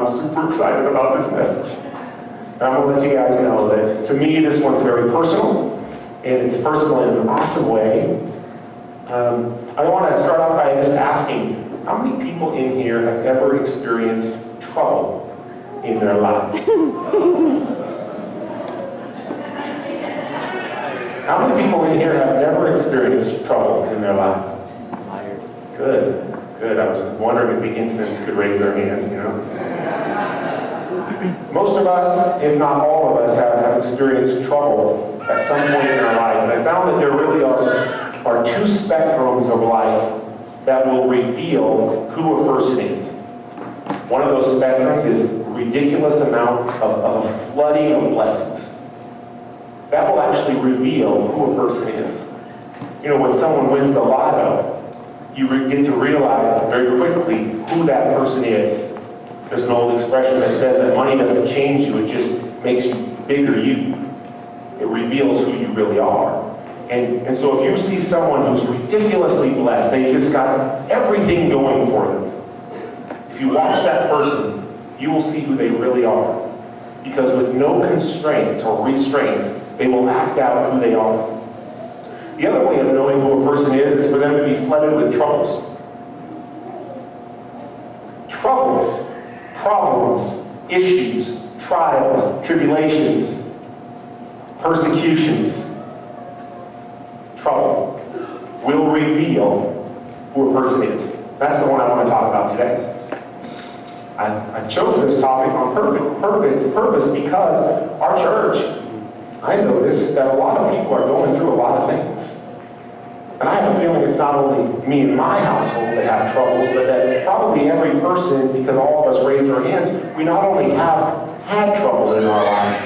I'm super excited about this message. And I'm going to let you guys know that to me this one's very personal, and it's personal in an awesome way. I want to start off by just asking, how many people in here have ever experienced trouble in their life? How many people in here have never experienced trouble in their life? Good. I was wondering if the infants could raise their hand, Most of us, if not all of us, have experienced trouble at some point in our life. And I found that there really are two spectrums of life that will reveal who a person is. One of those spectrums is a ridiculous amount of a flooding of blessings. That will actually reveal who a person is. When someone wins the lotto, you get to realize very quickly who that person is. There's an old expression that says that money doesn't change you, it just makes you bigger you. It reveals who you really are. And so if you see someone who's ridiculously blessed, they just got everything going for them. If you watch that person, you will see who they really are. Because with no constraints or restraints, they will act out who they are. The other way of knowing who a person is for them to be flooded with troubles. Troubles, problems, issues, trials, tribulations, persecutions, trouble will reveal who a person is. That's the one I want to talk about today. I chose this topic on purpose because our church, I noticed that a lot of people are going through a lot of things. And I have a feeling it's not only me and my household that have troubles, but that probably every person, because all of us raise our hands, we not only have had trouble in our life,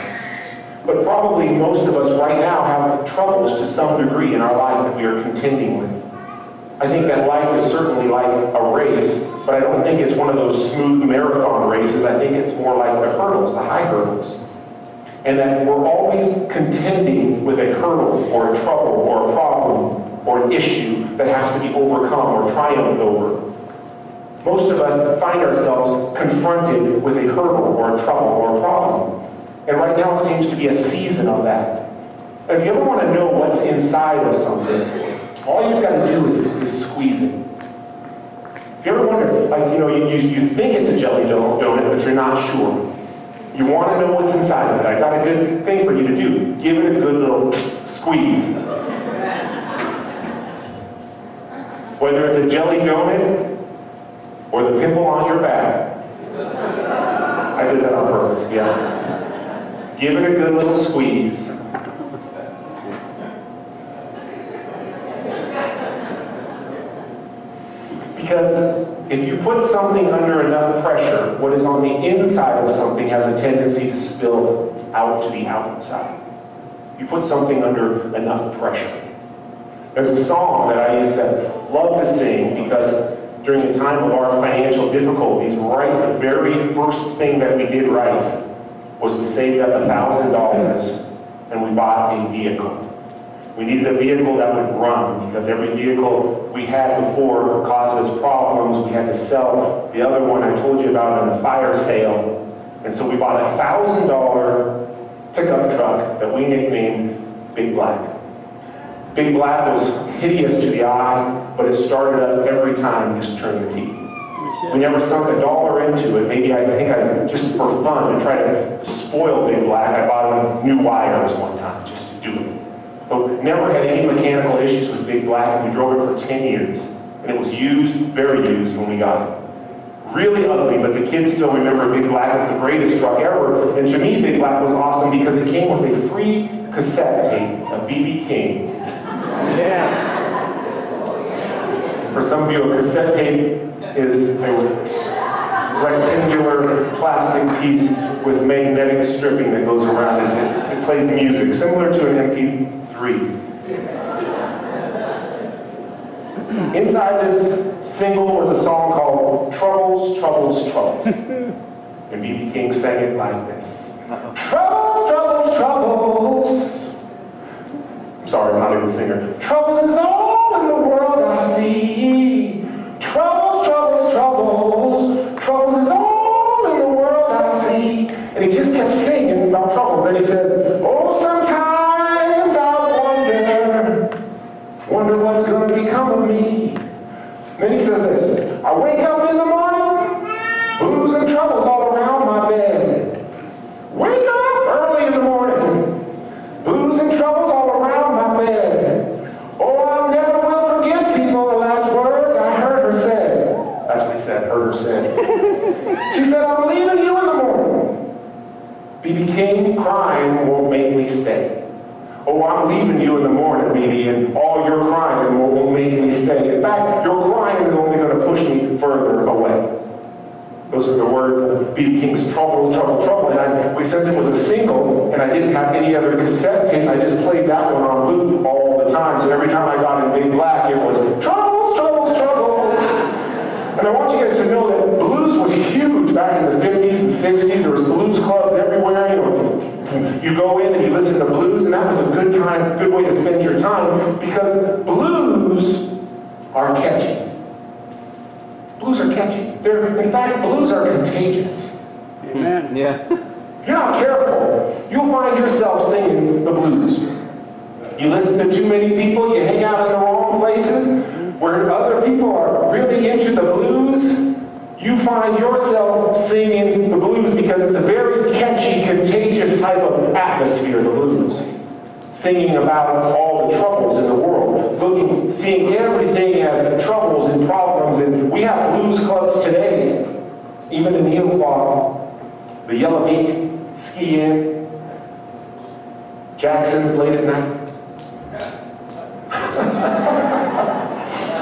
but probably most of us right now have troubles to some degree in our life that we are contending with. I think that life is certainly like a race, but I don't think it's one of those smooth marathon races. I think it's more like the hurdles, the high hurdles. And that we're always contending with a hurdle or a trouble or a problem or an issue that has to be overcome or triumphed over. Most of us find ourselves confronted with a hurdle or a trouble or a problem. And right now it seems to be a season of that. And if you ever want to know what's inside of something, all you've got to do is squeeze it. If you ever wonder, you think it's a jelly donut, but you're not sure. You want to know what's inside of it. I got a good thing for you to do. Give it a good little squeeze. Whether it's a jelly donut or the pimple on your back. I did that on purpose, yeah. Give it a good little squeeze. Because if you put something under enough pressure, what is on the inside of something has a tendency to spill out to the outside. You put something under enough pressure. There's a song that I used to love to sing because during the time of our financial difficulties, the very first thing that we did right was we saved up $1,000 and we bought a vehicle. We needed a vehicle that would run because every vehicle we had before caused us problems. We had to sell the other one I told you about in a fire sale. And so we bought a $1,000 pickup truck that we nicknamed Big Black. Big Black was hideous to the eye, but it started up every time you just turned the key. We never sunk a dollar into it. Maybe I think I just for fun to try to spoil Big Black, I bought him new wires one time just to do it. But never had any mechanical issues with Big Black, and we drove it for 10 years. And it was used, very used when we got it. Really ugly, but the kids still remember Big Black as the greatest truck ever. And to me, Big Black was awesome because it came with a free cassette tape of B.B. King. Yeah. For some of you, a cassette tape is a rectangular plastic piece with magnetic stripping that goes around it. It plays music, similar to an MP3. Inside this single was a song called Troubles, Troubles, Troubles. And B.B. King sang it like this. Troubles, troubles, troubles. I'm sorry, I'm not even a singer. Troubles is all in the world I see. Troubles, troubles, troubles. Troubles is all in the world he just kept singing about troubles. Then he said, oh, sometimes I wonder what's going to become of me. Then he says this, I wake up in the morning, blues and troubles all around my bed. Wake up early in the morning, blues and troubles all around my bed. Oh, I never will forget, people, the last words I heard her say. That's what he said, heard her say. She said, I'm leaving you in the morning. B.B. King, crying won't make me stay. Oh, I'm leaving you in the morning, B.B., and all your crying won't make me stay. In fact, your crying is only going to push me further away. Those are the words of B.B. King's Trouble, Trouble, Trouble. And since it was a single, and I didn't have any other cassette tapes, I just played that one on loop all the time. So every time I got in big black, it was troubles, troubles, troubles. And I want you guys to know that blues was huge back in the 50s and 60s. There was blues clubs everywhere. You go in and you listen to blues, and that was a good time, good way to spend your time, because blues are catchy. Blues are catchy. In fact, blues are contagious. Amen. Yeah. If you're not careful, you'll find yourself singing the blues. You listen to too many people, you hang out in the wrong places, where other people are really into the blues, you find yourself singing the blues because it's a very catchy, contagious type of atmosphere, the blues. Singing about all the troubles in the world, seeing everything as troubles and problems. And we have blues clubs today, even in Neoclaw, the Yellow Meat, Ski Inn, Jackson's late at night.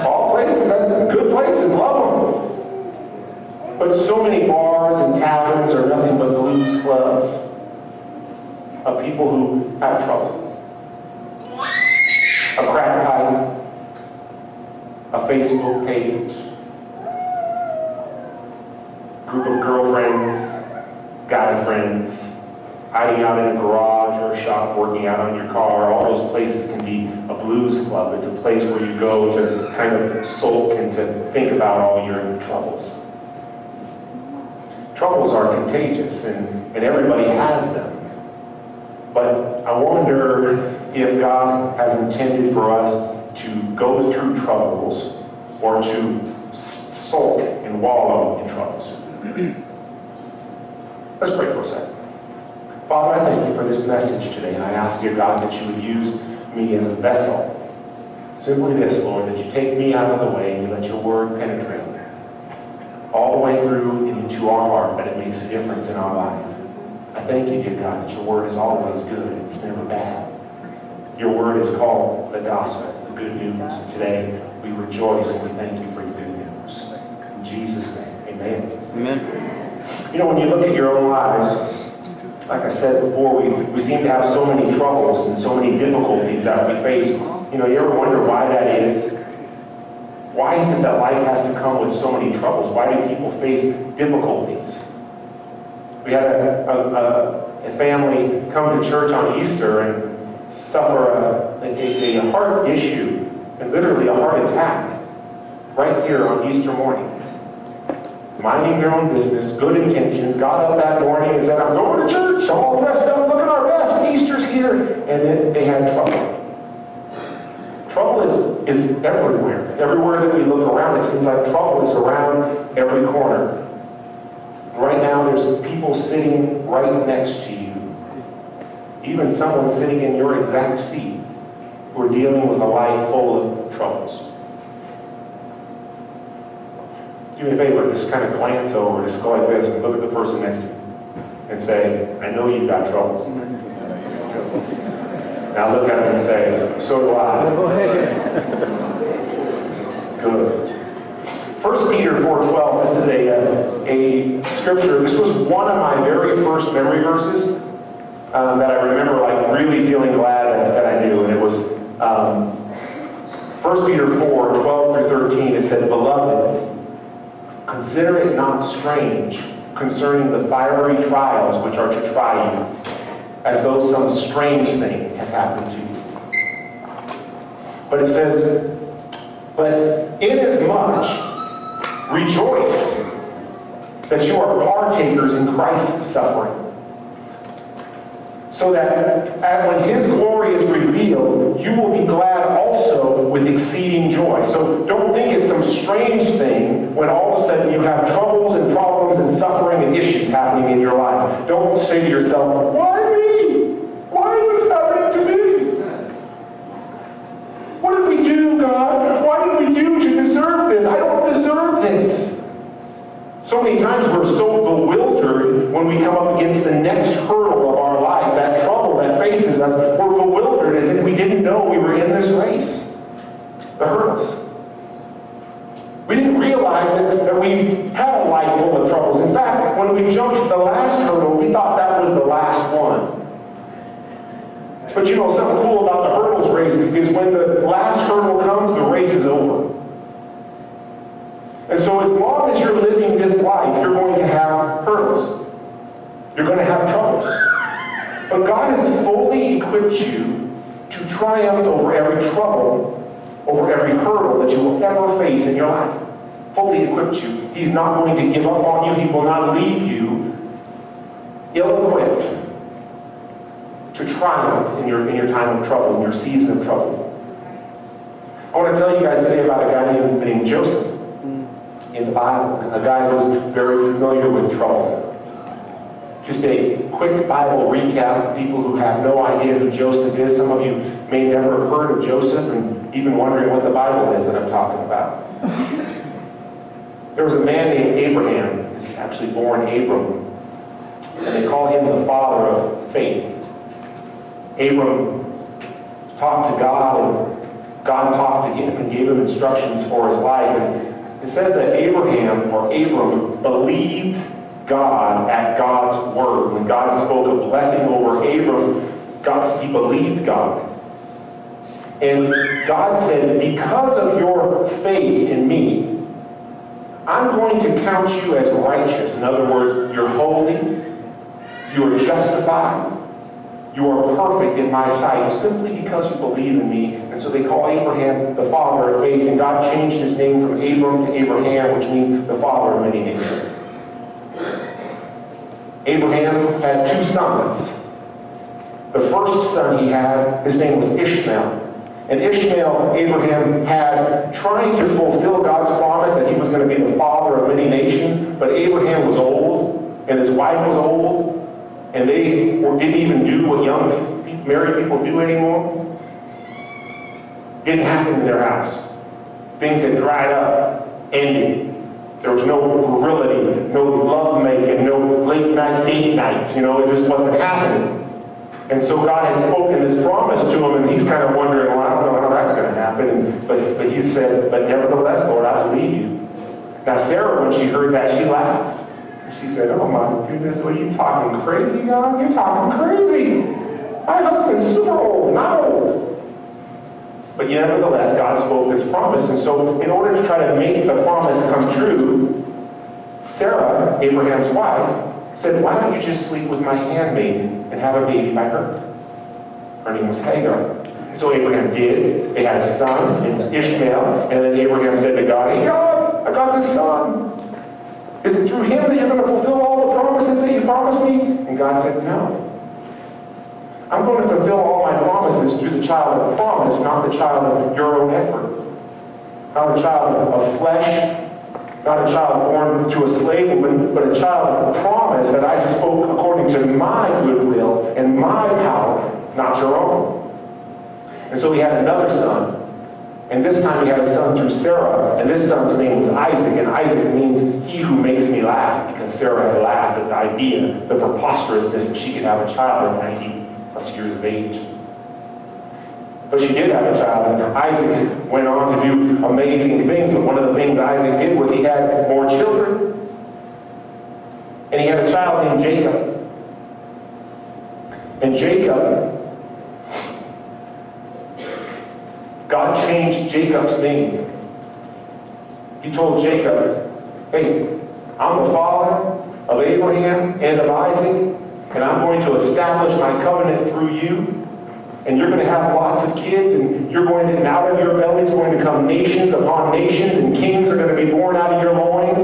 All places, good places, love them. But so many bars and taverns are nothing but blues clubs of people who have trouble. A crack pipe, a Facebook page, group of girlfriends, guy friends, hiding out in a garage or a shop, working out on your car. All those places can be a blues club. It's a place where you go to kind of sulk and to think about all your troubles. Troubles are contagious, and everybody has them. But I wonder if God has intended for us to go through troubles or to sulk and wallow in troubles. Let's pray for a second. Father, I thank you for this message today. I ask, dear God, that you would use me as a vessel. Simply this, Lord, that you take me out of the way and you let your word penetrate all the way through and into our heart, that it makes a difference in our life. I thank you, dear God, that your word is always good. It's never bad. Your word is called the gospel, the good news. And today we rejoice and we thank you for your good news. In Jesus' name, amen. Amen. You know, when you look at your own lives, like I said before, we seem to have so many troubles and so many difficulties that we face. You know, you ever wonder why that is? Why is it that life has to come with so many troubles? Why do people face difficulties? We had a family come to church on Easter and suffer a heart issue, and literally a heart attack, right here on Easter morning. Minding their own business, good intentions, got up that morning and said, I'm going to church, all dressed up, looking our best, Easter's here. And then they had trouble. Trouble is everywhere. Everywhere that we look around, it seems like trouble is around every corner. Right now, there's people sitting right next to you. Even someone sitting in your exact seat who are dealing with a life full of troubles. Do me a favor, just kind of glance over, just go like this and look at the person next to you and say, I know you've got troubles. Now look at them and say, so do I. It's good. 1 Peter 4:12, this is a scripture. This was one of my very first memory verses that I remember like really feeling glad that I knew. And it was 1 Peter 4:12 through 13. It said, Beloved, consider it not strange concerning the fiery trials which are to try you, as though some strange thing has happened to you. But it says, but inasmuch rejoice that you are partakers in Christ's suffering, So that when his glory is revealed, you will be glad also with exceeding joy. So don't think it's some strange thing when all of a sudden you have troubles and problems and suffering and issues happening in your life. Don't say to yourself, why me? Why is this happening to me? What did we do, God? Why did we do to deserve this? I don't deserve this. So many times we're so bewildered when we come up against the next hurdle of our life, that trouble that faces us. We're bewildered as if we didn't know we were in this race. The hurdles. We didn't realize that we had a life full of troubles. In fact, when we jumped the last hurdle, we thought that was the last one. But you know, something cool about the hurdles race is when the last hurdle comes, the race is over. And so as long as you're living this life, you're going to have hurdles. You're going to have troubles. But God has fully equipped you to triumph over every trouble, over every hurdle that you will ever face in your life. Fully equipped you. He's not going to give up on you. He will not leave you ill-equipped to triumph in your time of trouble, in your season of trouble. I want to tell you guys today about a guy named Joseph in the Bible, a guy who's very familiar with trouble. Just a quick Bible recap for people who have no idea who Joseph is. Some of you may never have heard of Joseph and even wondering what the Bible is that I'm talking about. There was a man named Abraham. He's actually born Abram. And they call him the father of faith. Abram talked to God, and God talked to him and gave him instructions for his life. And it says that Abraham, or Abram, believed God at God's word. When God spoke a blessing over Abram, he believed God. And God said, because of your faith in me, I'm going to count you as righteous. In other words, you're holy, you are justified, you are perfect in my sight simply because you believe in me. And so they call Abraham the father of faith. And God changed his name from Abram to Abraham, which means the father of many nations. Abraham had two sons. The first son he had, his name was Ishmael. And Ishmael, Abraham had trying to fulfill God's promise that he was going to be the father of many nations. But Abraham was old, and his wife was old. And they didn't even do what young married people do anymore. Didn't happen in their house. Things had dried up, ended. There was no virility, no love making, no late night date nights. You know, it just wasn't happening. And so God had spoken this promise to him, and he's kind of wondering, well, I don't know how that's going to happen. But he said, but nevertheless, Lord, I believe you. Now Sarah, when she heard that, she laughed. She said, oh my goodness, are you talking crazy, God? You're talking crazy. My husband's super old, not old. But nevertheless, God spoke this promise. And so in order to try to make the promise come true, Sarah, Abraham's wife, said, why don't you just sleep with my handmaiden and have a baby by her? Her name was Hagar. And so Abraham did. They had a son. His name was Ishmael. And then Abraham said to God, hey God, I got this son. Is it through him that you're going to fulfill all the promises that you promised me? And God said, no. I'm going to fulfill all my promises through the child of promise, not the child of your own effort. Not a child of flesh, not a child born to a slave woman, but a child of promise that I spoke according to my goodwill and my power, not your own. And so he had another son. And this time he had a son through Sarah, and this son's name was Isaac, and Isaac means he who makes me laugh, because Sarah had laughed at the idea, the preposterousness that she could have a child at 90 plus years of age. But she did have a child, and Isaac went on to do amazing things, but one of the things Isaac did was he had more children. And he had a child named Jacob. And Jacob, God changed Jacob's name. He told Jacob, hey, I'm the father of Abraham and of Isaac, and I'm going to establish my covenant through you, and you're going to have lots of kids, and you're going to, and out of your belly is going to come nations upon nations, and kings are going to be born out of your loins.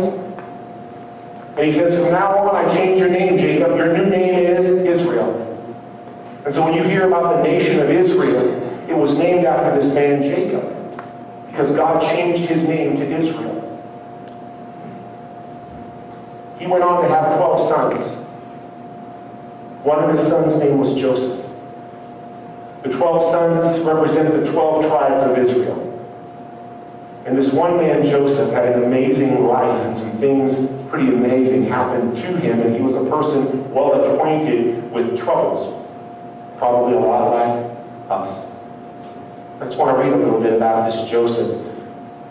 And he says, from now on, I change your name, Jacob. Your new name is Israel. And so when you hear about the nation of Israel, it was named after this man Jacob, because God changed his name to Israel. He went on to have 12 sons. One of his sons' name was Joseph. The 12 sons represent the 12 tribes of Israel. And this one man, Joseph, had an amazing life, and some things pretty amazing happened to him, and he was a person well acquainted with troubles. Probably a lot like us. I just want to read a little bit about this Joseph.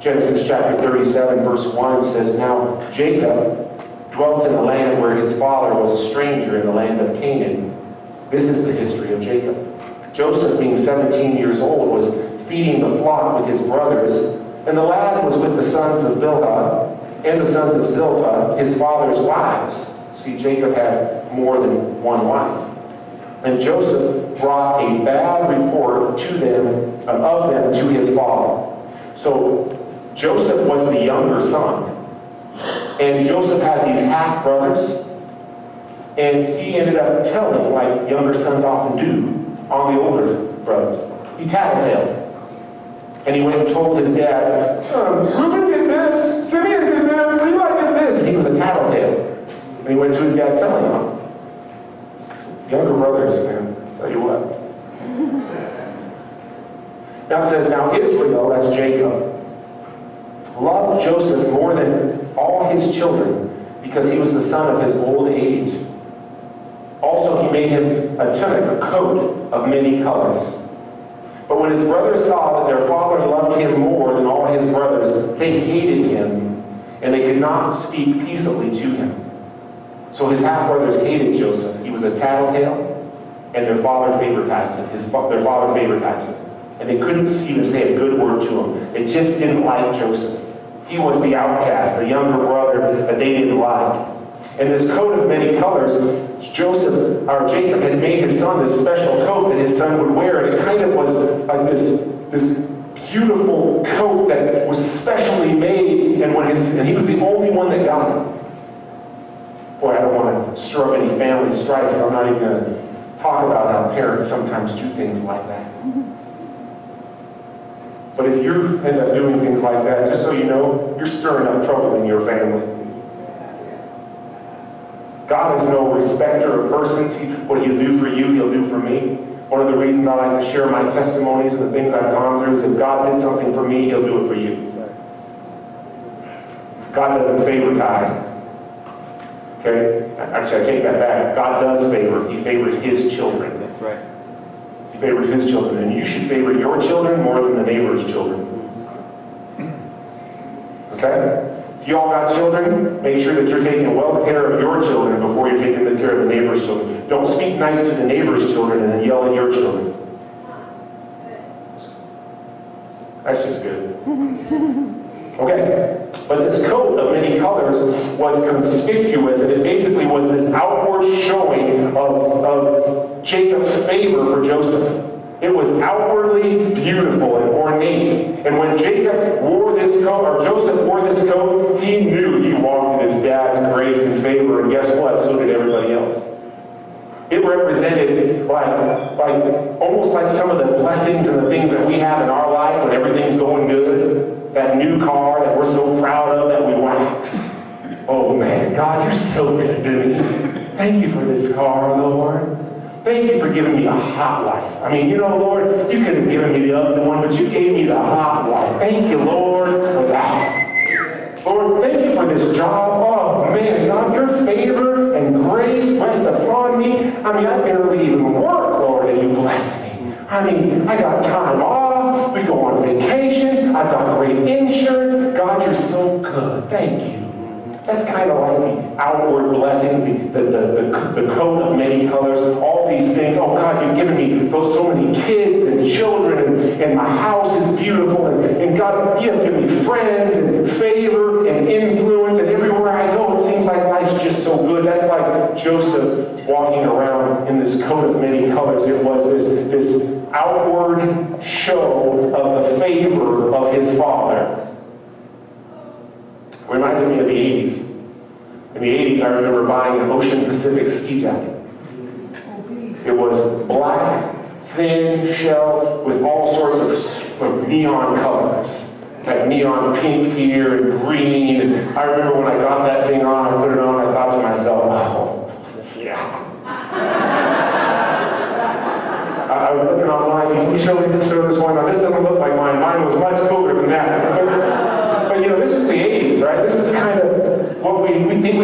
Genesis chapter 37, verse 1 says, "Now Jacob dwelt in the land where his father was a stranger in the land of Canaan." This is the history of Jacob. Joseph, being 17 years old, was feeding the flock with his brothers, and the lad was with the sons of Bilhah and the sons of Zilpah, his father's wives. See, Jacob had more than one wife. And Joseph brought a bad report of them to his father. So Joseph was the younger son. And Joseph had these half-brothers. And he ended up telling, like younger sons often do, on the older brothers. He tattletailed. And he went and told his dad, Reuben did this, Simeon did this, Levi did this. And he was a tattletale. And he went to his dad telling him. Younger brothers, man, tell you what. Now it says, now Israel, that's Jacob, loved Joseph more than all his children because he was the son of his old age. Also he made him a tunic, a coat of many colors. But when his brothers saw that their father loved him more than all his brothers, they hated him, and they could not speak peaceably to him. So his half-brothers hated Joseph. He was a tattletale, and their father favoritized him. Their father favoritized him. And they couldn't even say a good word to him. They just didn't like Joseph. He was the outcast, the younger brother that they didn't like. And this coat of many colors, Jacob had made his son this special coat that his son would wear, and it kind of was like this beautiful coat that was specially made, and he was the only one that got it. Boy, I don't want to stir up any family strife, and I'm not even going to talk about how parents sometimes do things like that. But if you end up doing things like that, just so you know, you're stirring up trouble in your family. God is no respecter of persons. What he'll do for you, he'll do for me. One of the reasons I like to share my testimonies and the things I've gone through is if God did something for me, he'll do it for you. God doesn't favoritize. Okay? Actually, I take that back. God does favor. He favors his children. That's right. He favors his children. And you should favor your children more than the neighbor's children. Okay? If you all got children, make sure that you're taking well care of your children before you're taking good care of the neighbor's children. Don't speak nice to the neighbor's children and then yell at your children. That's just good. Okay, but this coat of many colors was conspicuous, and it basically was this outward showing of Jacob's favor for Joseph. It was outwardly beautiful and ornate. And when Jacob wore this coat, or Joseph wore this coat, he knew he walked in his dad's grace and favor, and guess what? So did everybody else. It represented almost like some of the blessings and the things that we have in our life when everything's going good. That new car that we're so proud of that we wax. Oh man, God, you're so good to me. Thank you for this car, Lord. Thank you for giving me a hot life. I mean, Lord, you could have given me the other one, but you gave me the hot life. Thank you, Lord, for that. Lord, thank you for this job. Oh man, God, your favor and grace rest upon me. I mean, I barely even work, Lord, and you bless me. I mean, I got time off. We go on vacations. I've got great insurance. God, you're so good. Thank you. That's kind of like the outward blessings, the coat of many colors, all these things. Oh God, you've given me so many kids and children, and my house is beautiful, and God, you have given me friends and favor and influence, and everywhere I go, it seems like life's just so good. That's like Joseph walking around in this coat of many colors. It was this outward show of the favor of his father. Reminded me of the 80s. In the 80s, I remember buying an Ocean Pacific ski jacket. It was black, thin shell with all sorts of neon colors. Like neon pink here and green. And I remember when I got that thing on, I put it on, I thought to myself, oh, yeah. I was looking online, can you show this one? Now, this doesn't look like mine. Mine was much cooler than that. But this was the 80s, right? This is kind of what we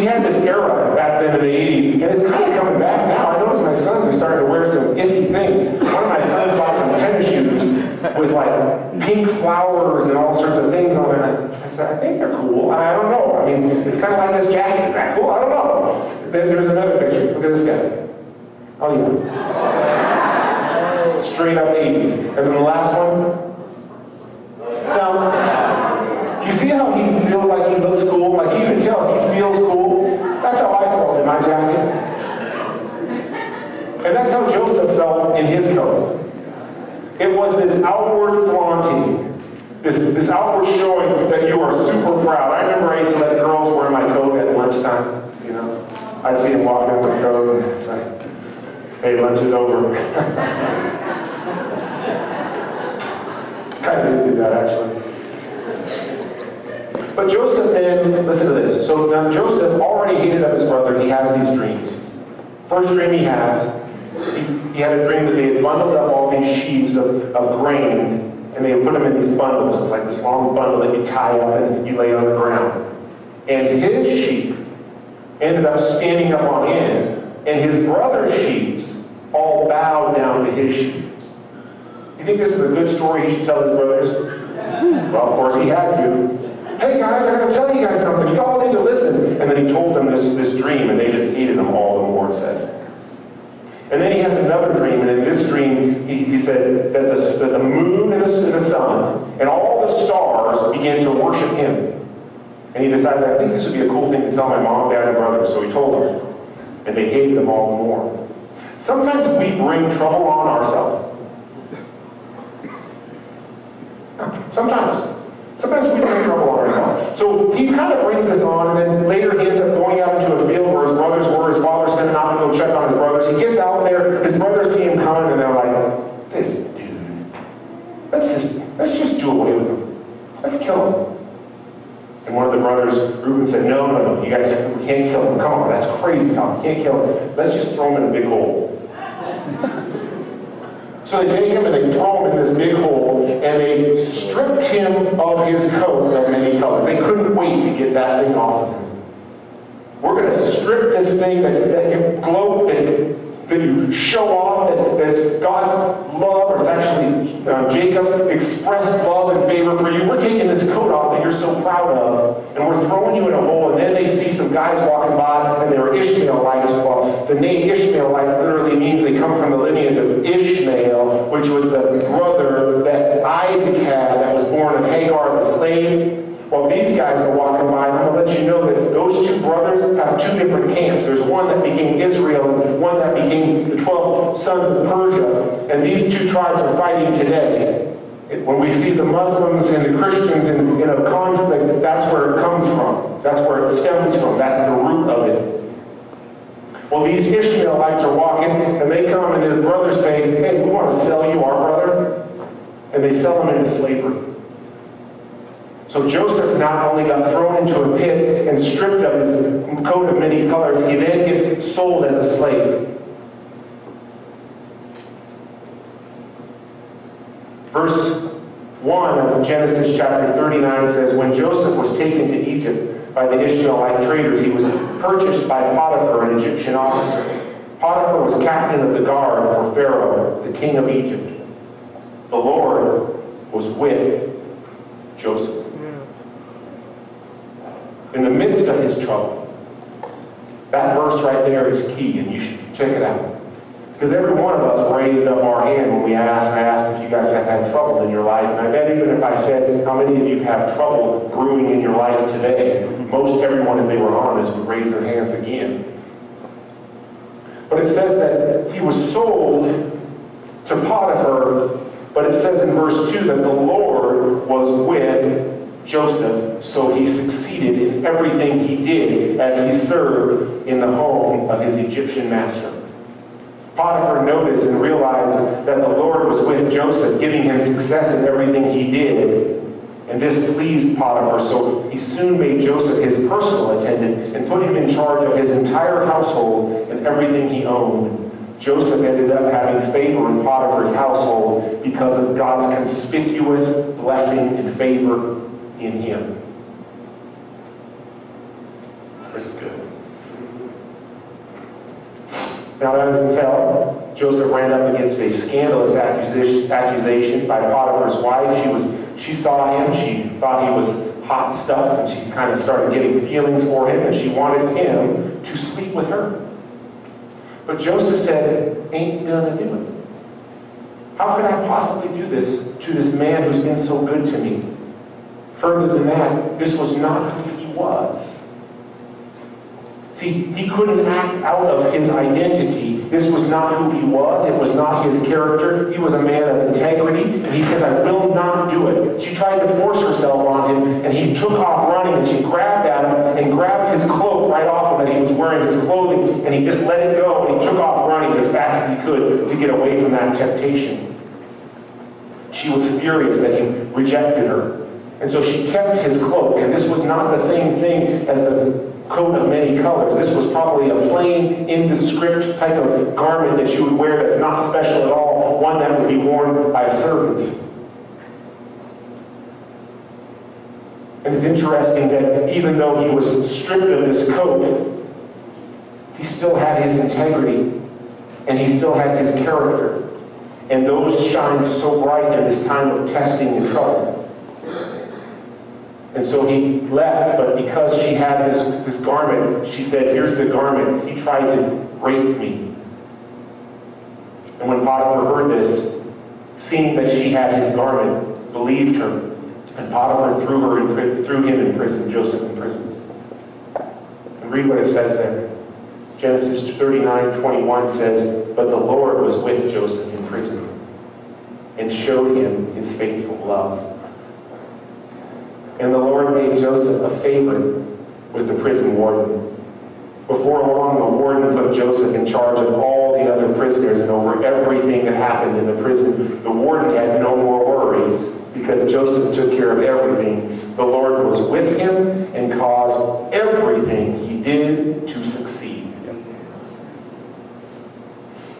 had this era back then in the 80s, and it's kind of coming back now. I noticed my sons are starting to wear some iffy things. One of my sons bought some tennis shoes with like pink flowers and all sorts of things on it. I said, I think they're cool. I don't know. I mean, it's kind of like this jacket. Is that cool? I don't know. Then there's another picture. Look at this guy. Oh, yeah. Straight up 80s. And then the last one. Now, you see how he feels like he looks cool? Like you can tell he feels cool. That's how I felt in my jacket. And that's how Joseph felt in his coat. It was this outward flaunting, this outward showing that you are super proud. I remember I used to let girls wear my coat at lunchtime. I'd see them walking in with the coat and it's like, hey, lunch is over. Kind of did do that actually. But Joseph then, listen to this. So now Joseph already hated up his brother. He has these dreams. First dream he has, he had a dream that they had bundled up all these sheaves of grain and they had put them in these bundles. It's like this long bundle that you tie up and you lay on the ground. And his sheep ended up standing up on end, and his brother's sheep all bowed down to his sheep. You think this is a good story he should tell his brothers? Well, of course he had to. Hey guys, I gotta tell you guys something. You all need to listen. And then he told them this dream, and they just hated him all the more, it says. And then he has another dream, and in this dream, he said that the moon and the sun and all the stars began to worship him. And he decided, I think this would be a cool thing to tell my mom, dad, and brother. So he told them, and they hated him all the more. Sometimes we bring trouble on ourselves. Sometimes we bring trouble on ourselves. So he kind of brings this on, and then later he ends up going out into a field where his brothers were. His father sent him out to go check on his brothers. He gets out there, his brothers see him coming, and they're like, this dude, let's just do away with him. Let's kill him. And one of the brothers, Reuben, said, no, you guys can't kill him. Come on, that's crazy talk. You can't kill him. Let's just throw him in a big hole. So they take him and they throw him in this big hole, and they stripped him of his coat of many colors. They couldn't wait to get that thing off of him. We're going to strip this thing that you gloat, that you show off, that's God's love, or it's actually Jacob's expressed love and favor for you. We're taking this coat off that you're so proud of, and we're throwing you in a hole, and then they see some guys walking by, and they were Ishmaelites. Well, the name Ishmaelites literally means they come from the lineage of Ishmael, which was the brother that Isaac had that was born of Hagar, the slave. Well, these guys are walking by, and I'm going to let you know that those two brothers have two different camps. There's one that became Israel, and one that became the 12 sons of Persia. And these two tribes are fighting today. When we see the Muslims and the Christians in a conflict, that's where it comes from. That's where it stems from. That's the root of it. Well, these Ishmaelites are walking, and they come, and their brothers say, hey, we want to sell you our brother. And they sell him into slavery. So Joseph not only got thrown into a pit and stripped of his coat of many colors, he then gets sold as a slave. Verse 1 of Genesis chapter 39 says, when Joseph was taken to Egypt by the Ishmaelite traders, he was purchased by Potiphar, an Egyptian officer. Potiphar was captain of the guard for Pharaoh, the king of Egypt. The Lord was with Joseph. In the midst of his trouble. That verse right there is key, and you should check it out. Because every one of us raised up our hand when I asked if you guys have had trouble in your life. And I bet even if I said how many of you have trouble brewing in your life today, most everyone, if they were honest, would raise their hands again. But it says that he was sold to Potiphar, but it says in verse 2 that the Lord was with Joseph, so he succeeded in everything he did as he served in the home of his Egyptian master. Potiphar noticed and realized that the Lord was with Joseph, giving him success in everything he did. And this pleased Potiphar, so he soon made Joseph his personal attendant and put him in charge of his entire household and everything he owned. Joseph ended up having favor in Potiphar's household because of God's conspicuous blessing and favor in him. This is good. Now that doesn't tell. Joseph ran up against a scandalous accusation by Potiphar's wife. She saw him, she thought he was hot stuff, and she kind of started getting feelings for him, and she wanted him to sleep with her. But Joseph said, ain't gonna do it. How could I possibly do this to this man who's been so good to me? Further than that, this was not who he was. See, he couldn't act out of his identity. This was not who he was. It was not his character. He was a man of integrity. And he says, I will not do it. She tried to force herself on him, and he took off running, and she grabbed at him and grabbed his cloak right off of it. He was wearing his clothing, and he just let it go, and he took off running as fast as he could to get away from that temptation. She was furious that he rejected her. And so she kept his cloak, and this was not the same thing as the coat of many colors. This was probably a plain, indescript type of garment that you would wear that's not special at all, one that would be worn by a servant. And it's interesting that even though he was stripped of this coat, he still had his integrity, and he still had his character. And those shined so bright in this time of testing and trouble. And so he left, but because she had this garment, she said, here's the garment. He tried to rape me. And when Potiphar heard this, seeing that she had his garment, believed her. And Potiphar threw him in prison, Joseph in prison. And read what it says there. Genesis 39:21 says, but the Lord was with Joseph in prison and showed him his faithful love. And the Lord made Joseph a favorite with the prison warden. Before long, the warden put Joseph in charge of all the other prisoners and over everything that happened in the prison. The warden had no more worries because Joseph took care of everything. The Lord was with him and caused everything he did to succeed.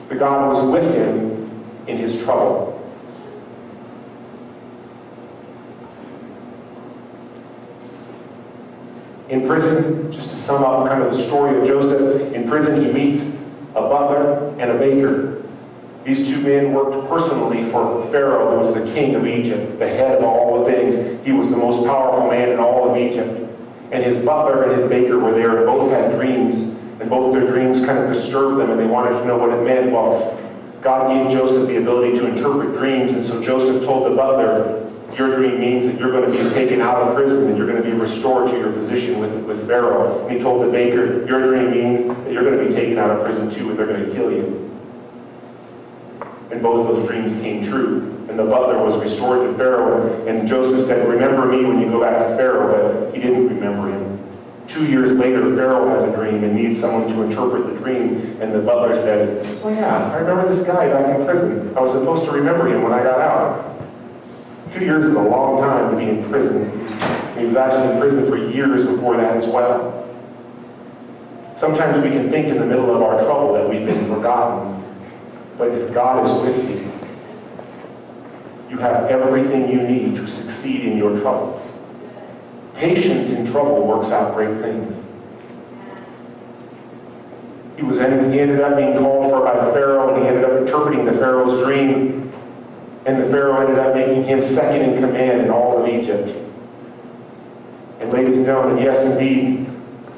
The God was with him in his trouble. In prison, just to sum up kind of the story of Joseph, in prison he meets a butler and a baker. These two men worked personally for Pharaoh, who was the king of Egypt, the head of all the things. He was the most powerful man in all of Egypt. And his butler and his baker were there, and both had dreams, and both their dreams kind of disturbed them, and they wanted to know what it meant. Well, God gave Joseph the ability to interpret dreams, and so Joseph told the butler, your dream means that you're going to be taken out of prison and you're going to be restored to your position with Pharaoh. And he told the baker, your dream means that you're going to be taken out of prison too and they're going to kill you. And both of those dreams came true. And the butler was restored to Pharaoh. And Joseph said, remember me when you go back to Pharaoh. But he didn't remember him. 2 years later, Pharaoh has a dream and needs someone to interpret the dream. And the butler says, oh yeah, I remember this guy back in prison. I was supposed to remember him when I got out. 2 years is a long time to be in prison. He was actually in prison for years before that as well. Sometimes we can think in the middle of our trouble that we've been forgotten. But if God is with you, you have everything you need to succeed in your trouble. Patience in trouble works out great things. He ended up being called for by Pharaoh, and he ended up interpreting the Pharaoh's dream. And the Pharaoh ended up making him second in command in all of Egypt. And ladies and gentlemen, yes indeed,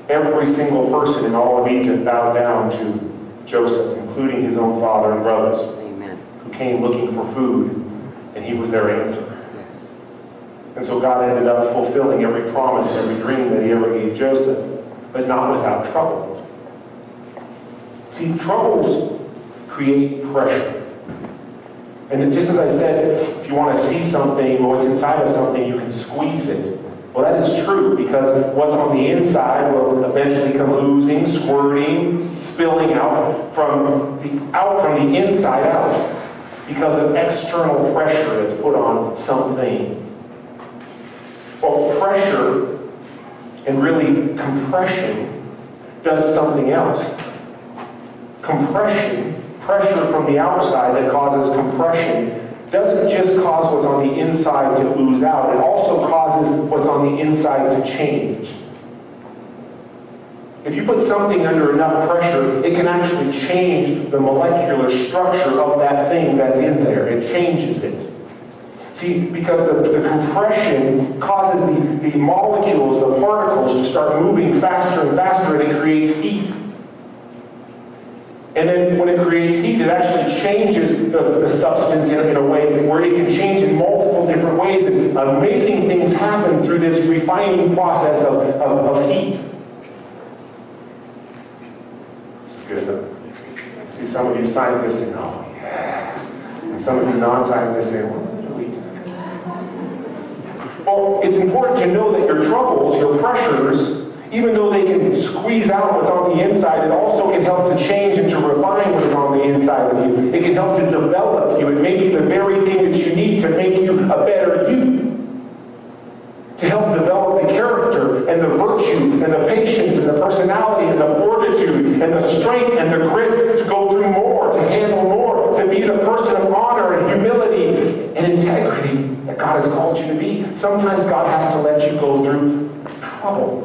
every single person in all of Egypt bowed down to Joseph, including his own father and brothers, Amen. who came looking for food, and he was their answer. And so God ended up fulfilling every promise, every dream that he ever gave Joseph, but not without trouble. See, troubles create pressure. And just as I said, if you want to see something or what's inside of something, you can squeeze it. Well, that is true, because what's on the inside will eventually come oozing, squirting, spilling out from the inside out because of external pressure that's put on something. Well, pressure and really compression does something else. Compression, pressure from the outside that causes compression, doesn't just cause what's on the inside to ooze out, it also causes what's on the inside to change. If you put something under enough pressure, it can actually change the molecular structure of that thing that's in there. It changes it. See, because the compression causes the molecules, the particles, to start moving faster and faster, and it creates heat. And then when it creates heat, it actually changes the substance in a way where it can change in multiple different ways. And amazing things happen through this refining process of heat. This is good. I see some of you scientists saying, oh, yeah. And some of you non-scientists saying, what are we doing? Well, it's important to know that your troubles, your pressures, even though they can squeeze out what's on the inside, it also can help to change and to refine what is on the inside of you. It can help to develop you. It may be the very thing that you need to make you a better you. To help develop the character and the virtue and the patience and the personality and the fortitude and the strength and the grit to go through more, to handle more, to be the person of honor and humility and integrity that God has called you to be. Sometimes God has to let you go through trouble,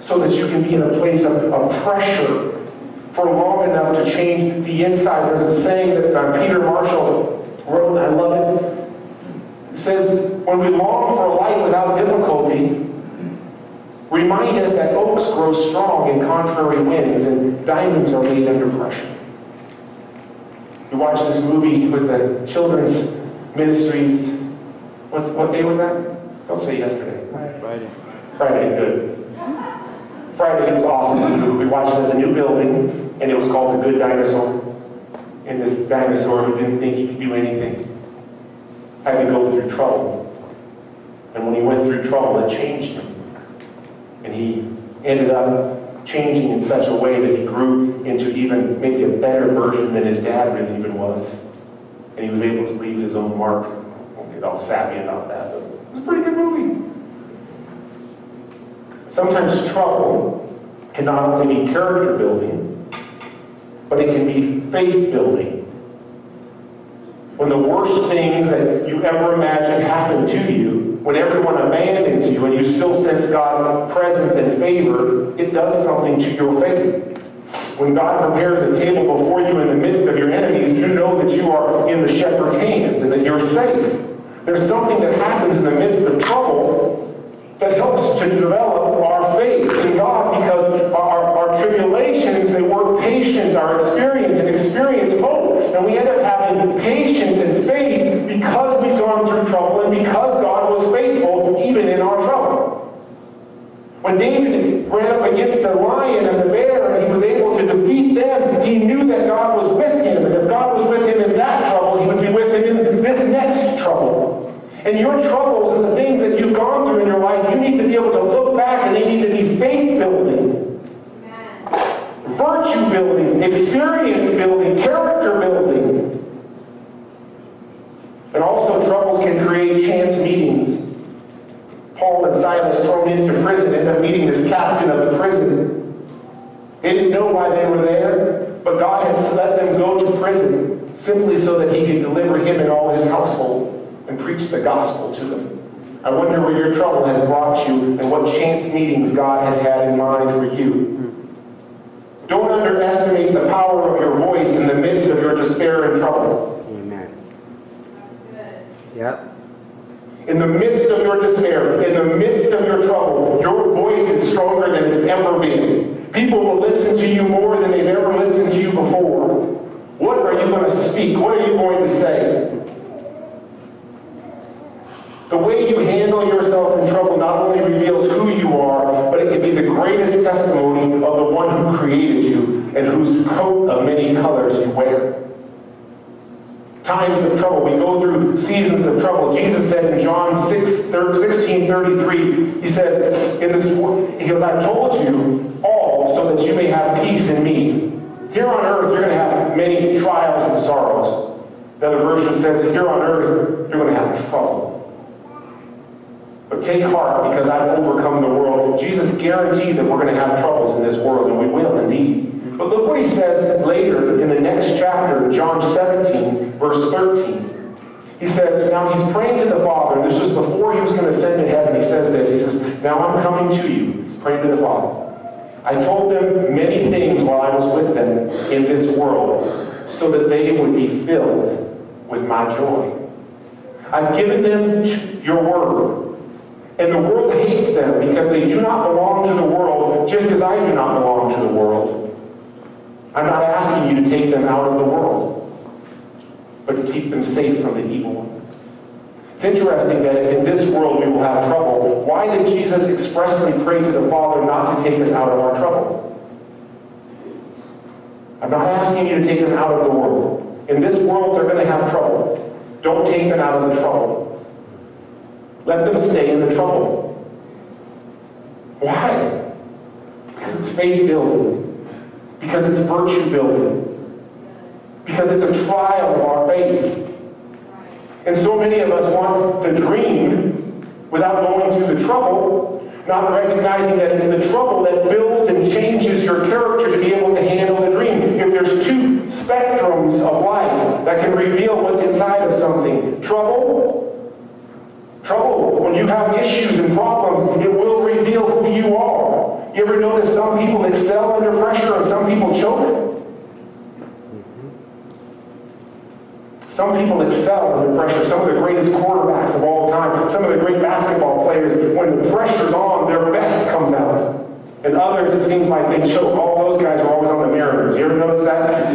so that you can be in a place of pressure for long enough to change the inside. There's a saying that Peter Marshall wrote, and I love it. It says, when we long for a life without difficulty, remind us that oaks grow strong in contrary winds and diamonds are made under pressure. You watch this movie with the children's ministries. What day was that? Don't say yesterday. Friday, good. Friday, it was awesome. We watched it at the new building, and it was called The Good Dinosaur. And this dinosaur who didn't think he could do anything had to go through trouble. And when he went through trouble, it changed him. And he ended up changing in such a way that he grew into even maybe a better version than his dad really even was. And he was able to leave his own mark. I won't get all sappy about that, but it was a pretty good movie. Sometimes trouble can not only be character building, but it can be faith building. When the worst things that you ever imagined happen to you, when everyone abandons you and you still sense God's presence and favor, it does something to your faith. When God prepares a table before you in the midst of your enemies, you know that you are in the shepherd's hands and that you're safe. There's something that happens in the midst of trouble that helps to develop our faith in God, because our tribulations, they work patience, our experience hope. And we end up having patience and faith because we've gone through trouble and because God was faithful even in our trouble. When David ran up against the lion and the bear and he was able to defeat them, he knew that God was with him. And if God was with him in that trouble, he would be with him in this next trouble. And your troubles and the things that you've gone through in your life, you need to be able to look back, and they need to be faith building, virtue building, experience building, character building. And also troubles can create chance meetings. Paul and Silas, thrown into prison, ended up meeting this captain of the prison. They didn't know why they were there, but God had let them go to prison simply so that he could deliver him and all his household and preach the gospel to them. I wonder where your trouble has brought you and what chance meetings God has had in mind for you. Don't underestimate the power of your voice in the midst of your despair and trouble. Amen. Yep. In the midst of your despair, in the midst of your trouble, your voice is stronger than it's ever been. People will listen to you more than they've ever listened to you before. What are you going to speak? What are you going to say? The way you handle yourself in trouble not only reveals who you are, but it can be the greatest testimony of the one who created you and whose coat of many colors you wear. Times of trouble. We go through seasons of trouble. Jesus said in John 16:33, he says, he goes, I've told you all so that you may have peace in me. Here on earth, you're going to have many trials and sorrows. Another version says that here on earth, you're going to have trouble. But take heart, because I've overcome the world. Jesus guaranteed that we're going to have troubles in this world, and we will indeed. But look what he says later in the next chapter, John 17, verse 13. He says, now he's praying to the Father, and this was before he was going to ascend to heaven. He says this, he says, now I'm coming to you. He's praying to the Father. I told them many things while I was with them in this world, so that they would be filled with my joy. I've given them your word, and the world hates them because they do not belong to the world, just as I do not belong to the world. I'm not asking you to take them out of the world, but to keep them safe from the evil one. It's interesting that in this world we will have trouble. Why did Jesus expressly pray to the Father not to take us out of our trouble? I'm not asking you to take them out of the world. In this world they're going to have trouble. Don't take them out of the trouble. Let them stay in the trouble. Why? Because it's faith building. Because it's virtue building. Because it's a trial of our faith. And so many of us want the dream without going through the trouble, not recognizing that it's the trouble that builds and changes your character to be able to handle the dream. If there's two spectrums of life that can reveal what's inside of something, trouble, when you have issues and problems, it will reveal who you are. You ever notice some people excel under pressure and some people choke? Some people excel under pressure. Some of the greatest quarterbacks of all time, some of the great basketball players, when the pressure's on, their best comes out. And others, it seems like they choke. All those guys are always on the Mariners. You ever notice that?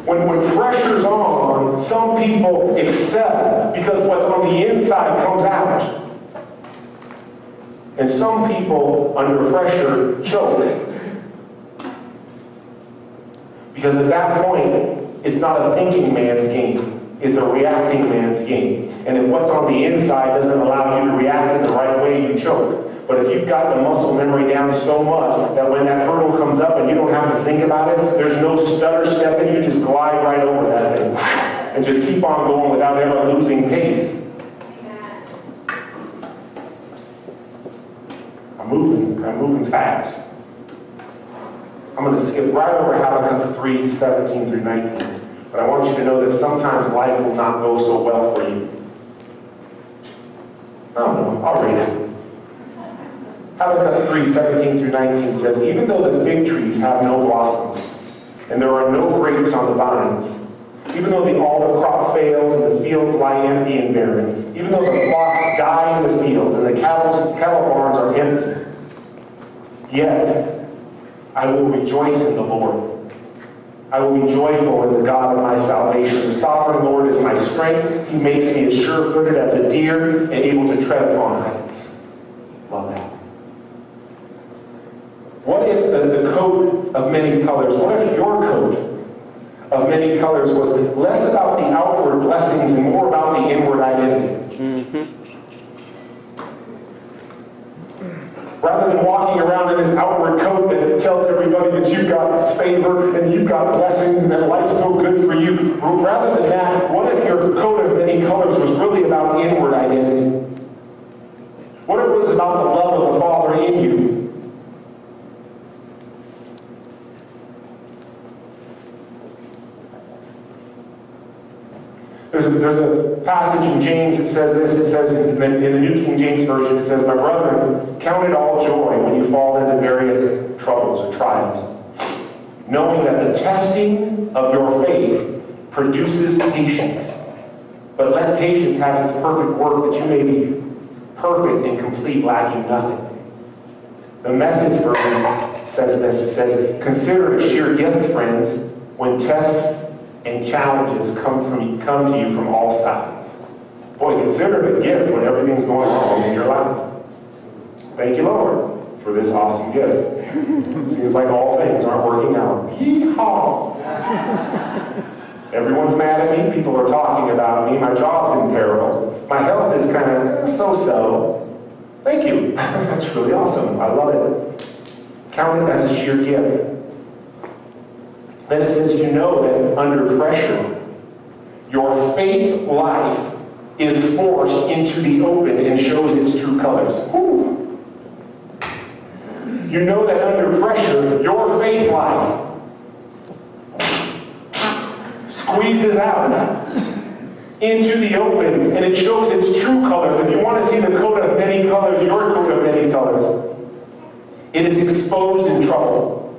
When pressure's on, some people excel because what's on the inside comes out. And some people, under pressure, choke. Because at that point, it's not a thinking man's game. It's a reacting man's game. And if what's on the inside doesn't allow you to react in the right way, you choke. But if you've got the muscle memory down so much that when that hurdle comes up and you don't have to think about it, there's no stutter stepping, you just glide right over that thing. And just keep on going without ever losing pace. I'm moving fast. I'm going to skip right over Habakkuk 3, 17 through 19. But I want you to know that sometimes life will not go so well for you. No, I'll read it. Habakkuk 3, 17 through 19 says, even though the fig trees have no blossoms, and there are no grapes on the vines, even though the alder crop fails and the fields lie empty and barren, even though the flocks die in the fields and the cattle barns are empty, yet I will rejoice in the Lord. I will be joyful in the God of my salvation. The sovereign Lord is my strength. He makes me as sure-footed as a deer and able to tread upon heights. Love that. What if the coat of many colors, what if your coat of many colors was less about the outward blessings and more about the inward identity? Mm-hmm. Rather than walking around in this outward coat that tells everybody that you've got favor and you've got blessings and that life's so good for you, rather than that, what if your coat of many colors was really about inward identity? What if it was about the love of the Father in you? There's a passage in James that says this. It says in the New King James Version, it says, my brethren, count it all joy when you fall into various troubles or trials, knowing that the testing of your faith produces patience. But let patience have its perfect work, that you may be perfect and complete, lacking nothing. The Message version says this. It says, consider it sheer gift, friends, when tests and challenges come to you from all sides. Boy, consider it a gift when everything's going wrong in your life. Thank you, Lord. for this awesome gift. Seems like all things aren't working out. Yeehaw! Everyone's mad at me. People are talking about me. My job's in peril. My health is kind of so-so. Thank you. That's really awesome. I love it. Count it as a sheer gift. Then it says, you know that under pressure, your faith life is forced into the open and shows its true colors. Whew. You know that under pressure, your faith life squeezes out into the open and it shows its true colors. If you want to see the coat of many colors, your coat of many colors, it is exposed in trouble.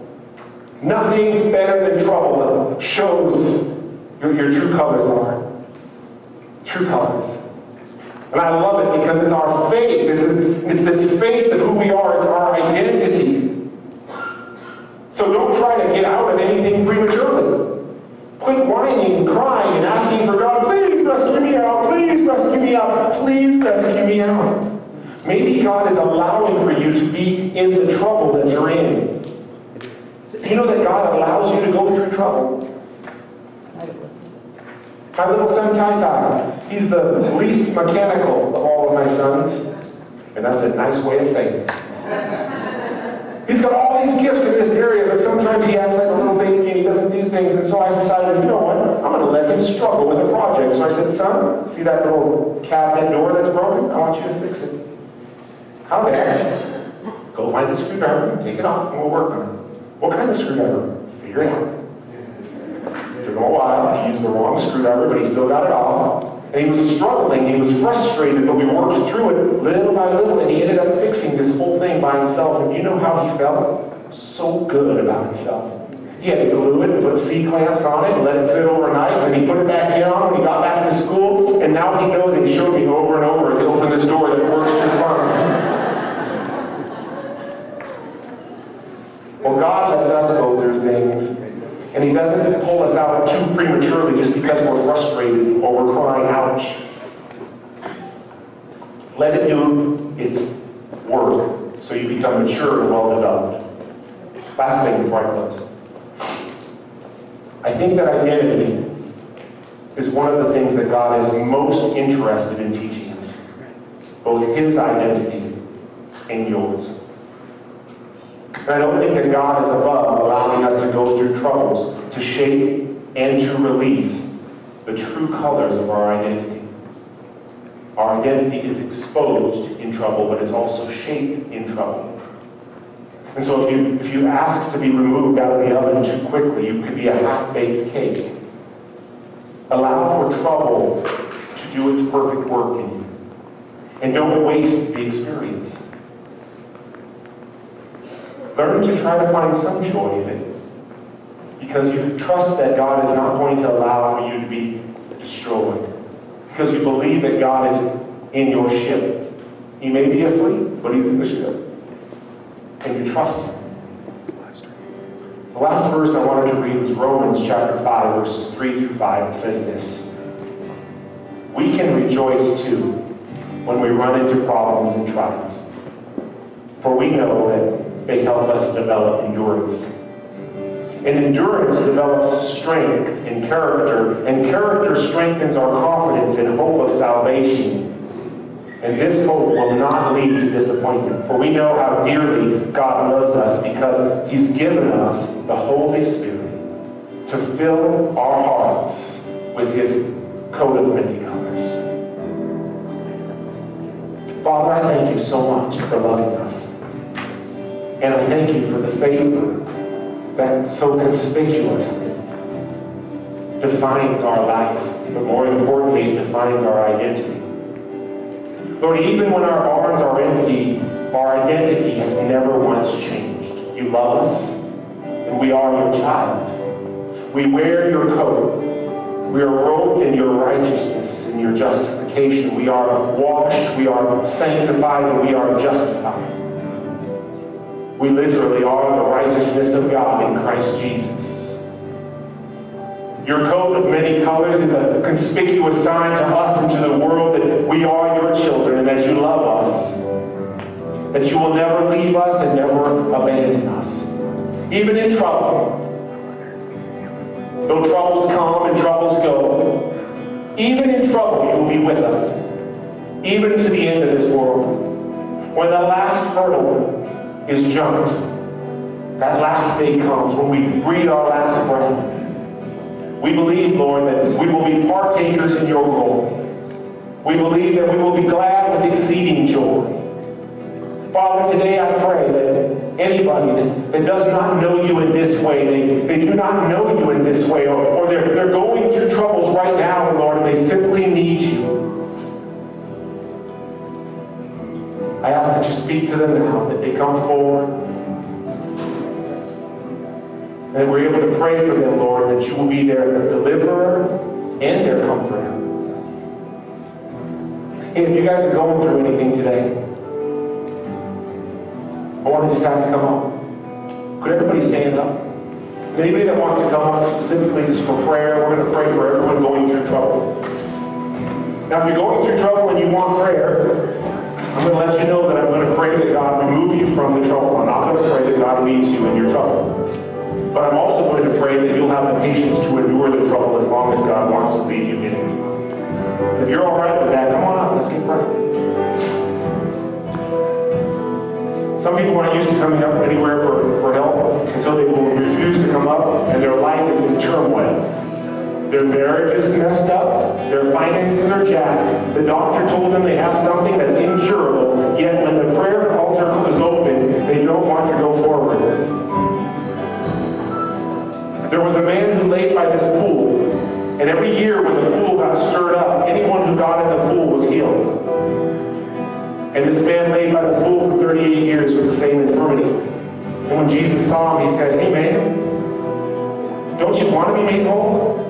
Nothing better than trouble shows your true colors are. True colors. And I love it because it's our faith. It's this faith of who we are. It's our identity. So don't try to get out of anything prematurely. Quit whining and crying and asking for God, please rescue me out, please rescue me out, please rescue me out. Maybe God is allowing for you to be in the trouble that you're in. Do you know that God allows you to go through trouble? My little son Tai, he's the least mechanical of all of my sons. And that's a nice way of saying it. He's got all these gifts in this area, but sometimes he acts like a little baby and he doesn't do things. And so I decided, you know what? I'm going to let him struggle with a project. So I said, son, see that little cabinet door that's broken? I want you to fix it. How dare? Go find the screwdriver, take it off, and we'll work on it. What kind of screwdriver? Figure it out. Took him a while. He used the wrong screwdriver, but he still got it off. And he was struggling. He was frustrated, but we worked through it little by little, and he ended up fixing this whole thing by himself. And you know how he felt? So good about himself. He had to glue it and put C-clamps on it and let it sit overnight. And then he put it back down when he got back to school. And now he knows, and he showed me over and over as he opened this door that it works just fine. Well, God lets us go through things. And he doesn't pull us out too prematurely just because we're frustrated or we're crying, ouch. Let it do its work so you become mature and well-developed. Last thing before I close. I think that identity is one of the things that God is most interested in teaching us. Both his identity and yours. And I don't think that God is above allowing us to go through troubles to shape and to release the true colors of our identity. Our identity is exposed in trouble, but it's also shaped in trouble. And so if you ask to be removed out of the oven too quickly, you could be a half-baked cake. Allow for trouble to do its perfect work in you. And don't waste the experience. Learn to try to find some joy in it. Because you trust that God is not going to allow for you to be destroyed. Because you believe that God is in your ship. He may be asleep, but he's in the ship. And you trust him. The last verse I wanted to read was Romans chapter 5, verses 3 through 5. It says this. We can rejoice too when we run into problems and trials. For we know that they help us develop endurance. And endurance develops strength and character strengthens our confidence and hope of salvation. And this hope will not lead to disappointment, for we know how dearly God loves us because he's given us the Holy Spirit to fill our hearts with his coat of many colors. Father, I thank you so much for loving us. And I thank you for the favor that so conspicuously defines our life, but more importantly, it defines our identity. Lord, even when our barns are empty, our identity has never once changed. You love us, and we are your child. We wear your coat. We are robed in your righteousness and your justification. We are washed, we are sanctified, and we are justified. We literally are the righteousness of God in Christ Jesus. Your coat of many colors is a conspicuous sign to us and to the world that we are your children, and as you love us, that you will never leave us and never abandon us. Even in trouble, though troubles come and troubles go, even in trouble you will be with us, even to the end of this world. When that last hurdle is jumped, that last day comes, when we breathe our last breath, we believe, Lord, that we will be partakers in your glory. We believe that we will be glad with exceeding joy. Father, today I pray that anybody that does not know you in this way, they do not know you in this way, or they're going through troubles right now, Lord, and they simply need you. I ask that you speak to them now, that they come forward, and that we're able to pray for them, Lord, that you will be their deliverer and their comforter. Hey, if you guys are going through anything today, I want to just have you come up. Could everybody stand up? Anybody that wants to come up specifically just for prayer, we're going to pray for everyone going through trouble. Now, if you're going through trouble and you want prayer, I'm going to let you know that I'm going to pray that God remove you from the trouble. I'm not going to pray that God leaves you in your trouble. But I'm also going to pray that you'll have the patience to endure the trouble as long as God wants to lead you in it. If you're all right with that, come on up. Let's get praying. Some people aren't used to coming up anywhere for help, and so they will refuse to come up, and their life is in turmoil. Their marriage is messed up. Their finances are jacked. The doctor told them they have something that's incurable, yet when the prayer altar is open, they don't want to go forward. There was a man who laid by this pool, and every year when the pool got stirred up, anyone who got in the pool was healed. And this man laid by the pool for 38 years with the same infirmity. And when Jesus saw him, he said, "Hey man, don't you want to be made whole?"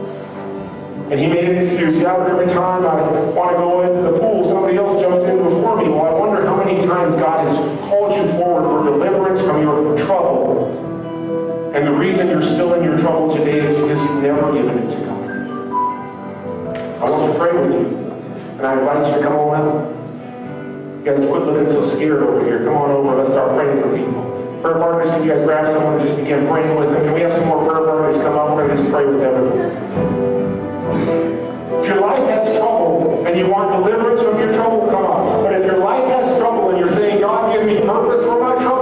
And he made an excuse. "Yeah, but every time I want to go into the pool, somebody else jumps in before me." Well, I wonder how many times God has called you forward for deliverance from your trouble. And the reason you're still in your trouble today is because you've never given it to God. I want to pray with you. And I invite you to come on up. You guys quit looking so scared over here. Come on over. Let's start praying for people. Prayer partners, can you guys grab someone and just begin praying with them? Can we have some more prayer partners come up? We're going to just pray with everyone. If your life has trouble and you want deliverance from your trouble, come on. But if your life has trouble and you're saying, "God, give me purpose for my trouble,"